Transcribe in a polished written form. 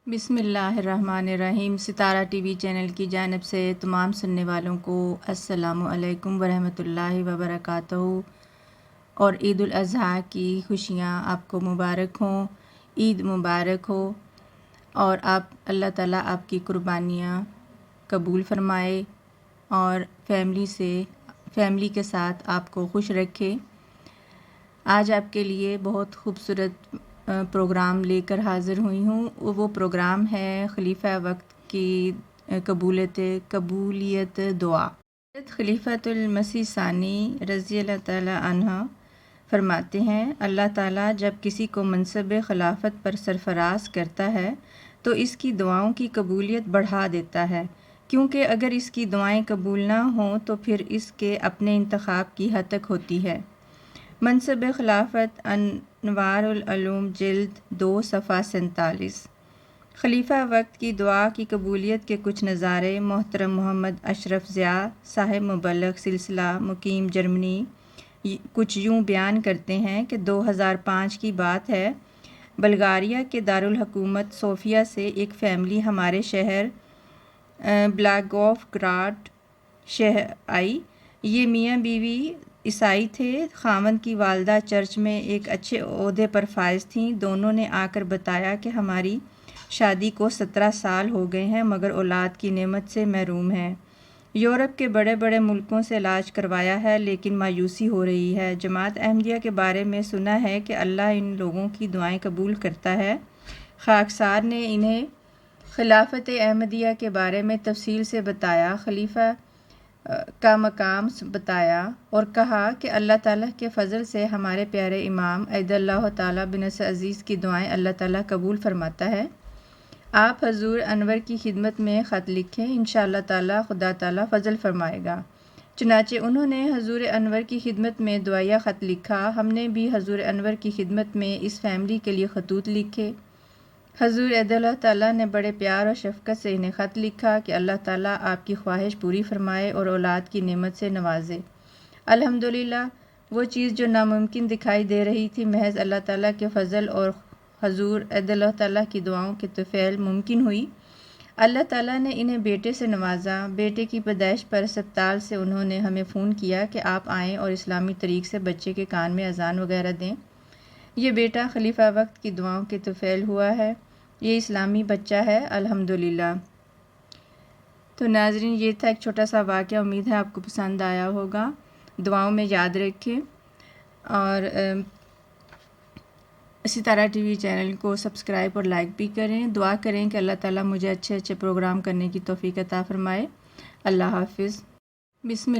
بسم اللہ الرحمن الرحیم۔ ستارہ ٹی وی چینل کی جانب سے تمام سننے والوں کو السلام علیکم ورحمۃ اللہ وبرکاتہ، اور عید الاضحیٰ کی خوشیاں آپ کو مبارک ہوں، عید مبارک ہو، اور اللہ تعالیٰ آپ کی قربانیاں قبول فرمائے اور فیملی کے ساتھ آپ کو خوش رکھے۔ آج آپ کے لیے بہت خوبصورت پروگرام لے کر حاضر ہوئی ہوں۔ وہ پروگرام ہے خلیفہ وقت کی قبولیت دعا۔ خلیفۃ المسیح ثانی رضی اللہ تعالیٰ عنہ فرماتے ہیں، اللہ تعالیٰ جب کسی کو منصب خلافت پر سرفراز کرتا ہے تو اس کی دعاؤں کی قبولیت بڑھا دیتا ہے، کیونکہ اگر اس کی دعائیں قبول نہ ہوں تو پھر اس کے اپنے انتخاب کی ہتک ہوتی ہے۔ منصب خلافت، انوار العلوم، جلد 2، صفحہ 47۔ خلیفہ وقت کی دعا کی قبولیت کے کچھ نظارے۔ محترم محمد اشرف ضیاء صاحب مبلغ سلسلہ، مقیم جرمنی، کچھ یوں بیان کرتے ہیں کہ 2005 کی بات ہے، بلغاریہ کے دارالحکومت صوفیہ سے ایک فیملی ہمارے شہر بلاگوف گراڈ آئی۔ یہ میاں بیوی عیسائی تھے، خاوند کی والدہ چرچ میں ایک اچھے عہدے پر فائز تھیں۔ دونوں نے آ کر بتایا کہ ہماری شادی کو 17 سال ہو گئے ہیں مگر اولاد کی نعمت سے محروم ہیں۔ یورپ کے بڑے بڑے ملکوں سے علاج کروایا ہے لیکن مایوسی ہو رہی ہے۔ جماعت احمدیہ کے بارے میں سنا ہے کہ اللہ ان لوگوں کی دعائیں قبول کرتا ہے۔ خاکسار نے انہیں خلافت احمدیہ کے بارے میں تفصیل سے بتایا، خلیفہ کا مقام بتایا اور کہا کہ اللہ تعالیٰ کے فضل سے ہمارے پیارے امام ایدھ اللہ تعالیٰ بنصر عزیز کی دعائیں اللہ تعالیٰ قبول فرماتا ہے۔ آپ حضور انور کی خدمت میں خط لکھیں، انشاءاللہ تعالیٰ خدا تعالیٰ فضل فرمائے گا۔ چنانچہ انہوں نے حضور انور کی خدمت میں دعائیہ خط لکھا۔ ہم نے بھی حضور انور کی خدمت میں اس فیملی کے لیے خطوط لکھے۔ حضور ایدھ اللہ تعالیٰ نے بڑے پیار اور شفقت سے انہیں خط لکھا کہ اللہ تعالیٰ آپ کی خواہش پوری فرمائے اور اولاد کی نعمت سے نوازے۔ الحمدللہ، وہ چیز جو ناممکن دکھائی دے رہی تھی محض اللہ تعالیٰ کے فضل اور حضور ایدھ اللہ تعالیٰ کی دعاؤں کے طفیل ممکن ہوئی۔ اللہ تعالیٰ نے انہیں بیٹے سے نوازا۔ بیٹے کی پیدائش پر اسپتال سے انہوں نے ہمیں فون کیا کہ آپ آئیں اور اسلامی طریق سے بچے کے کان میں اذان وغیرہ دیں۔ یہ بیٹا خلیفہ وقت کی دعاؤں کے طفیل ہوا ہے، یہ اسلامی بچہ ہے، الحمدللہ۔ تو ناظرین، یہ تھا ایک چھوٹا سا واقعہ، امید ہے آپ کو پسند آیا ہوگا۔ دعاؤں میں یاد رکھیں اور ستارہ ٹی وی چینل کو سبسکرائب اور لائک بھی کریں۔ دعا کریں کہ اللہ تعالیٰ مجھے اچھے پروگرام کرنے کی توفیق عطا فرمائے۔ اللہ حافظ۔ بسم